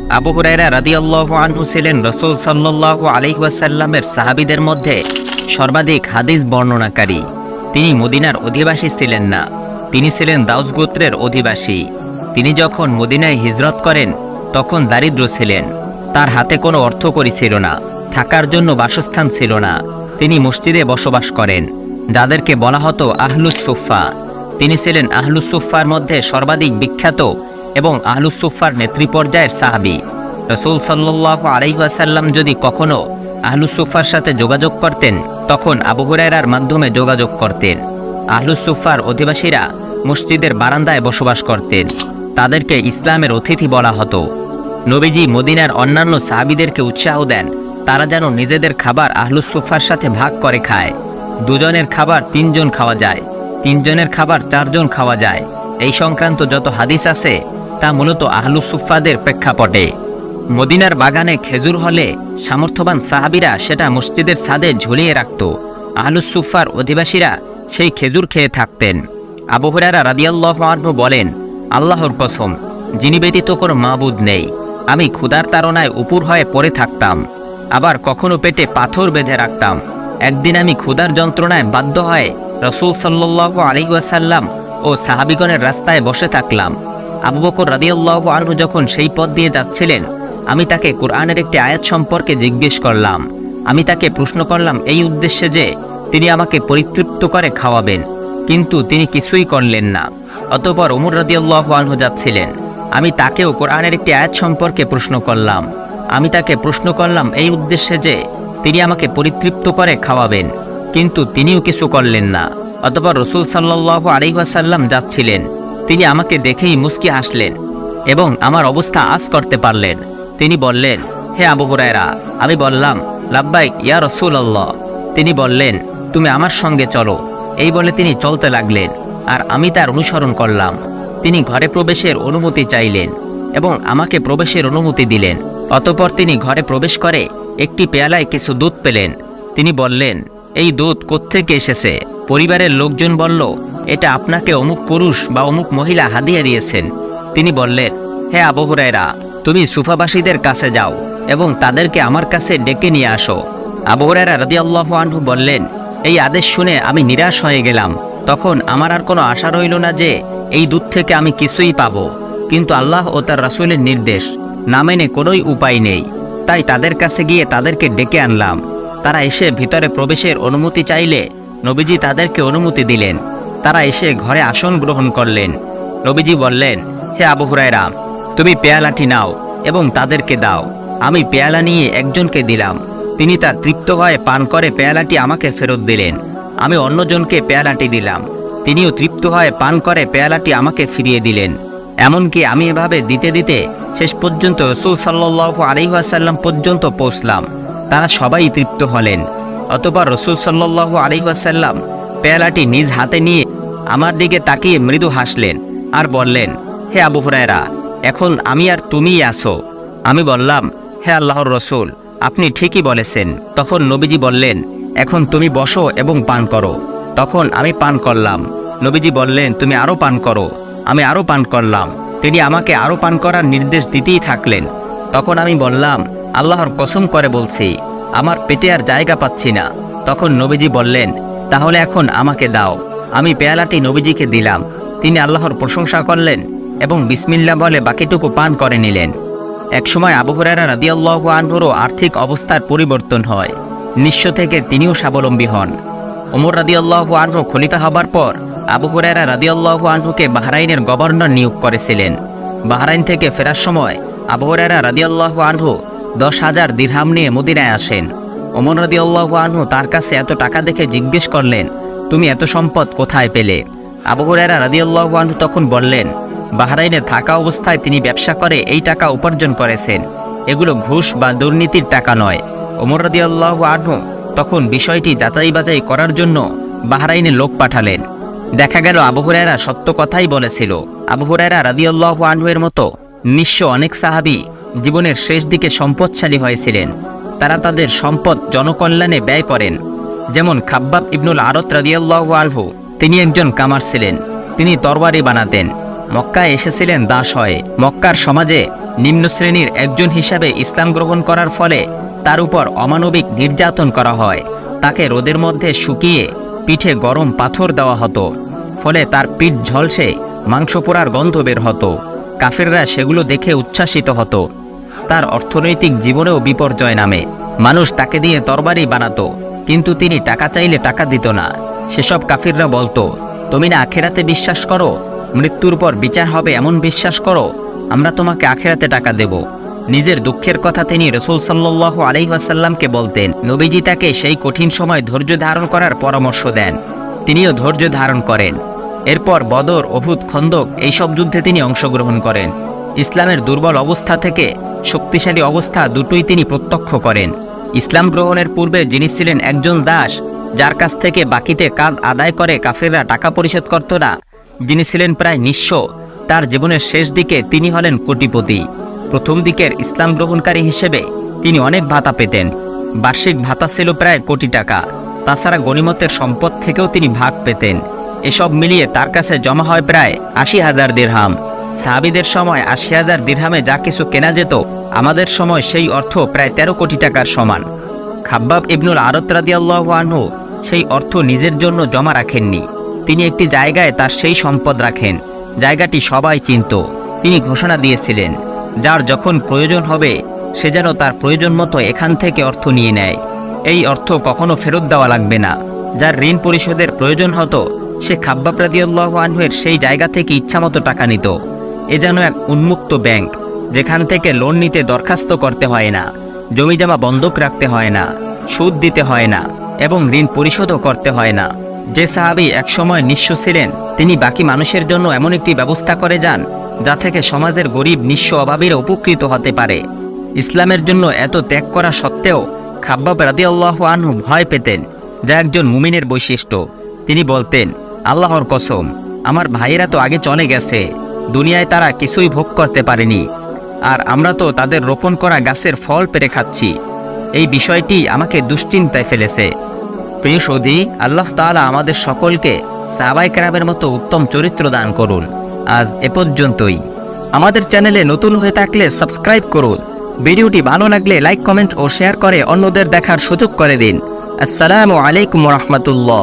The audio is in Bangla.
আবু হুরায়রা রাদিয়াল্লাহু আনহু ছিলেন রাসূল সাল্লাল্লাহু আলাইহি ওয়াসাল্লামের সাহাবীদের মধ্যে সর্বাধিক হাদিস বর্ণনাকারী। তিনি মদিনার অধিবাসী ছিলেন না, তিনি ছিলেন দাউস গোত্রের অধিবাসী। তিনি যখন মদিনায় হিজরত করেন তখন দারিদ্র ছিলেন, তার হাতে কোনো অর্থকড়ি ছিল না, থাকার জন্য বাসস্থান ছিল না। তিনি মসজিদে বসবাস করেন, যাদেরকে বলা হতো আহলুস সুফফা। তিনি ছিলেন আহলুস সুফফার মধ্যে সর্বাধিক বিখ্যাত এবং আহলুস সুফফার নেতৃপর্যায়ের সাহাবী। রাসূল সাল্লাল্লাহু আলাইহি ওয়াসাল্লাম যদি কখনো আহলুস সুফফার সাথে যোগাযোগ করতেন তখন আবু হুরায়রার মাধ্যমে যোগাযোগ করতেন। আহলুস সুফফার অধিবাসীরা মসজিদের বারান্দায় বসবাস করতেন, তাদেরকে ইসলামের অতিথি বলা হতো। নবীজি মদিনার অন্যান্য সাহাবীদেরকে উৎসাহ দেন তারা যেন নিজেদের খাবার আহলুস সুফফার সাথে ভাগ করে খায়। দুজনের খাবার তিনজন খাওয়া যায়, তিনজনের খাবার চারজন খাওয়া যায়। এই সংক্রান্ত যত হাদিস আছে তা মূলত আহলুস সুফফাদের প্রেক্ষাপটে। মদিনার বাগানে খেজুর হলে সামর্থ্যবান সাহাবীরা সেটা মসজিদের ছাদে ঝুলিয়ে রাখত। আহলুস সুফফার অধিবাসীরা সেই খেজুর খেয়ে থাকতেন। আবু হুরায়রা রাদিয়াল্লাহু আনহু বলেন, আল্লাহর কসম, যিনি ব্যতীত কোনো মাবুদ নেই, আমি ক্ষুধার তাড়নায় উপুর হয়ে পড়ে থাকতাম, আবার কখনো পেটে পাথর বেঁধে রাখতাম। একদিন আমি ক্ষুধার যন্ত্রণায় বাধ্য হয়ে রাসূল সাল্লাল্লাহু আলাইহি ওয়াসাল্লাম ও সাহাবীগণের রাস্তায় বসে থাকলাম। আবু বকর রাদিয়াল্লাহু আনহু যখন সেই পথ দিয়ে যাচ্ছিলেন, আমি তাকে কোরআনের একটি আয়াত সম্পর্কে জিজ্ঞেস করলাম। আমি তাকে প্রশ্ন করলাম এই উদ্দেশ্যে যে তিনি আমাকে পরিতৃপ্ত করে খাওয়াবেন, কিন্তু তিনি কিছুই করলেন না। অতঃপর ওমর রাদিয়াল্লাহু আনহু যাচ্ছিলেন, আমি তাকেও কোরআনের একটি আয়াত সম্পর্কে প্রশ্ন করলাম। আমি তাকে প্রশ্ন করলাম এই উদ্দেশ্যে যে তিনি আমাকে পরিতৃপ্ত করে খাওয়াবেন, কিন্তু তিনিও কিছু করলেন না। অতঃপর রাসূল সাল্লাল্লাহু আলাইহি ওয়াসাল্লাম যাচ্ছিলেন, তিনি আমাকে দেখেই মুস্কি হাসলেন এবং আমার অবস্থা আঁচ করতে পারলেন। তিনি বললেন, হে আবু হুরায়রা। আমি বললাম, লাব্বাইক ইয়া রাসূলুল্লাহ। তিনি বললেন, তুমি আমার সঙ্গে চলো। এই বলে তিনি চলতে লাগলেন আর আমি তার অনুসরণ করলাম। তিনি ঘরে প্রবেশের অনুমতি চাইলেন এবং আমাকে প্রবেশের অনুমতি দিলেন। অতঃপর তিনি ঘরে প্রবেশ করে একটি পেয়ালায় কিছু দুধ পেলেন। তিনি বললেন, এই দুধ কোত্থেকে এসেছে? পরিবারের লোকজন বলল, এটা আপনাকে অমুক পুরুষ বা অমুক মহিলা হাদিয়া দিয়েছেন। তিনি বললেন, হে আবু হুরায়রা, তুমি সুফাবাসীদের কাছে যাও এবং তাদেরকে আমার কাছে ডেকে নিয়ে আসো। আবু হুরায়রা রাদিয়াল্লাহু আনহু বললেন, এই আদেশ শুনে আমি নিরাশ হয়ে গেলাম। তখন আমার আর কোনো আশা রইল না যে এই দুধ থেকে আমি কিছুই পাবো, কিন্তু আল্লাহ ও তার রাসূলের নির্দেশ না মেনে কোনোই উপায় নেই। তাই তাদের কাছে গিয়ে তাদেরকে ডেকে আনলাম। তারা এসে ভিতরে প্রবেশের অনুমতি চাইলে নবীজি তাদেরকে অনুমতি দিলেন। তারা এসে ঘরে আসন গ্রহণ করলেন। নবীজি বললেন, হে আবু হুরায়রা, তুমি পেয়ালাটি নাও এবং তাদেরকে দাও। আমি পেয়ালা নিয়ে একজনকে দিলাম, তিনি তা তৃপ্ত হয়ে পান করে পেয়ালাটি আমাকে ফেরত দিলেন। আমি অন্যজনকে পেয়ালাটি দিলাম, তিনিও তৃপ্ত হয়ে পান করে পেয়ালাটি আমাকে ফিরিয়ে দিলেন। এমনকি আমি এভাবে দিতে দিতে শেষ পর্যন্ত রাসূল সাল্লাল্লাহু আলাইহি ওয়াসাল্লাম পর্যন্ত পৌঁছলাম। তারা সবাই তৃপ্ত হলেন। অতঃপর রাসূল সাল্লাল্লাহু আলাইহি ওয়াসাল্লাম পেয়ালাটি নিজ হাতে নিয়ে আমার দিকে তাকিয়ে মৃদু হাসলেন আর বললেন, হে আবু হুরায়রা, এখন আমি আর তুমিই আছো। আমি বললাম, হে আল্লাহর রাসূল, আপনি ঠিকই বলেছেন। তখন নবীজি বললেন, এখন তুমি বসো এবং পান করো। তখন আমি পান করলাম। নবীজি বললেন, তুমি আরও পান করো। আমি আরও পান করলাম। তিনি আমাকে আরও পান করার নির্দেশ দিতেই থাকলেন। তখন আমি বললাম, আল্লাহর কসম করে বলছি, আমার পেটে আর জায়গা পাচ্ছি না। তখন নবীজি বললেন, তাহলে এখন আমাকে দাও। আমি পেয়ালাটি নবীজিকে দিলাম। তিনি আল্লাহর প্রশংসা করলেন এবং বিসমিল্লাহ বলে বাকিটুকু পান করে নিলেন। একসময় আবু হুরায়রা রাদিয়াল্লাহু আনহুরও আর্থিক অবস্থার পরিবর্তন হয়। নিঃস্ব থেকে তিনিও স্বাবলম্বী হন। ওমর রাদিয়াল্লাহু আনহু খলিফা হবার পর আবু হুরায়রা রাদিয়াল্লাহু আনহুকে বাহরাইনের গভর্নর নিয়োগ করেছিলেন। বাহরাইন থেকে ফেরার সময় আবু হুরায়রা রাদিয়াল্লাহু আনহু 10,000 দিরহাম নিয়ে মদিনায় আসেন। ওমর রাদিয়াল্লাহু আনহু তার কাছে এত টাকা দেখে জিজ্ঞেস করলেন, তুমি এত সম্পদ কোথায় পেলে? আবু হুরায়রা রাদিয়াল্লাহু আনহু তখন বললেন, বাহরাইনে থাকা অবস্থায় তিনি ব্যবসা করে এই টাকা উপার্জন করেছেন। এগুলো ঘুষ বা দুর্নীতির টাকা নয়। ওমর রাদিয়াল্লাহু আনহু তখন বিষয়টি যাচাই বাছাই করার জন্য বাহরাইনে লোক পাঠালেন। দেখা গেল আবু হুরায়রা সত্য কথাই বলেছিল। আবু হুরায়রা রাদিয়াল্লাহু আনহু এর মতো নিঃস্ব অনেক সাহাবী জীবনের শেষ দিকে সম্পদশালী হয়েছিলেন। তারা তাদের সম্পদ জনকল্যাণে ব্যয় করেন। যেমন খাব্বাব ইবনুল আরত রাদিয়াল্লাহু আনহু, তিনি একজন কামার ছিলেন। তিনি তরবারি বানাতেন। মক্কায় এসেছিলেন দাস হয়ে। মক্কার সমাজে নিম্ন শ্রেণীর একজন হিসাবে ইসলাম গ্রহণ করার ফলে তার উপর অমানবিক নির্যাতন করা হয়। তাকে রোদের মধ্যে শুকিয়ে পিঠে গরম পাথর দেওয়া হতো, ফলে তার পিঠ ঝলসে মাংস পোড়ার গন্ধ বের হতো। কাফিররা সেগুলো দেখে উচ্ছ্বাসিত হতো। তার অর্থনৈতিক জীবনেও বিপর্যয় নামে। মানুষ তাকে দিয়ে তরবারি বানাতো, কিন্তু তিনি টাকা চাইলে টাকা দিত না। সেসব কাফিররা বলতো, তুমি না আখেরাতে বিশ্বাস করো? মৃত্যুর পর বিচার হবে এমন বিশ্বাস করো, আমরা তোমাকে আখেরাতে টাকা দেব। নিজের দুঃখের কথা তিনি রাসূল সাল্লাল্লাহু আলাইহি ওয়াসাল্লামকে বলতেন। নবীজি তাকে সেই কঠিন সময় ধৈর্য ধারণ করার পরামর্শ দেন। তিনিও ধৈর্য ধারণ করেন। এরপর বদর, উহুদ, খন্দক এইসব যুদ্ধে তিনি অংশগ্রহণ করেন। ইসলামের দুর্বল অবস্থা থেকে শক্তিশালী অবস্থা দুটোই তিনি প্রত্যক্ষ করেন। ইসলাম গ্রহণের পূর্বে যিনি ছিলেন একজন দাস, যার কাছ থেকে বাকিতে কাজ আদায় করে কাফেররা টাকা পরিশোধ করত না, যিনি ছিলেন প্রায় নিঃস্ব, তার জীবনের শেষ দিকে তিনি হলেন কোটিপতি। প্রথম দিকের ইসলাম গ্রহণকারী হিসেবে তিনি অনেক ভাতা পেতেন। বার্ষিক ভাতা ছিল প্রায় কোটি টাকা। তাছাড়া গনিমতের সম্পদ থেকেও তিনি ভাগ পেতেন। এসব মিলিয়ে তার কাছে জমা হয় প্রায় ৮০,০০০ দিরহাম। সাহাবীদের সময় ৮০,০০০ দিরহামে যা কিছু কেনা যেত, আমাদের সময় সেই অর্থ প্রায় ১৩ কোটি টাকার সমান। খাব্বাব ইবনুল আরত রাদিয়াল্লাহু আনহু সেই অর্থ নিজের জন্য জমা রাখেননি। তিনি একটি জায়গায় তার সেই সম্পদ রাখেন। জায়গাটি সবাই চিনত। তিনি ঘোষণা দিয়েছিলেন, যার যখন প্রয়োজন হবে সে যেন তার প্রয়োজন মতো এখান থেকে অর্থ নিয়ে নেয়। এই অর্থ কখনো ফেরত দেওয়া লাগবে না। যার ঋণ পরিশোধের প্রয়োজন হতো সে খাব্বাব রাদিয়াল্লাহু আনহুর সেই জায়গা থেকে ইচ্ছামতো টাকা নিত। এ যেন এক উন্মুক্ত ব্যাংক, যেখান থেকে লোন নিতে দরখাস্ত করতে হয় না, জমিজমা বন্ধক রাখতে হয় না, সুদ দিতে হয় না এবং ঋণ পরিশোধও করতে হয় না। যে সাহাবী একসময় নিঃস্ব ছিলেন, তিনি বাকি মানুষের জন্য এমন একটি ব্যবস্থা করে যান যা থেকে সমাজের গরিব নিঃস্ব অভাবীরা উপকৃত হতে পারে। ইসলামের জন্য এত ত্যাগ করা সত্ত্বেও খাব্বাব রাদিয়াল্লাহু আনহু ভয় পেতেন, যা একজন মুমিনের বৈশিষ্ট্য। তিনি বলতেন, আল্লাহর কসম, আমার ভাইয়েরা তো আগে চলে গেছে, দুনিয়ায় তারা কিছুই ভোগ করতে পারেনি, আর আমরা তো তাদের রোপণ করা গাছের ফল পেরে খাচ্ছি। এই বিষয়টি আমাকে দুশ্চিন্তায় ফেলেছে। প্রিয় সৌদি, আল্লাহ তাআলা আমাদের সকলকে সাহাবায়ে কেরামের মতো উত্তম চরিত্র দান করুন। আজ এ পর্যন্তই। আমাদের চ্যানেলে নতুন হয়ে থাকলে সাবস্ক্রাইব করুন। ভিডিওটি ভালো লাগলে লাইক, কমেন্ট ও শেয়ার করে অন্যদের দেখার সুযোগ করে দিন। আসসালামু আলাইকুম ওয়া রাহমাতুল্লাহ।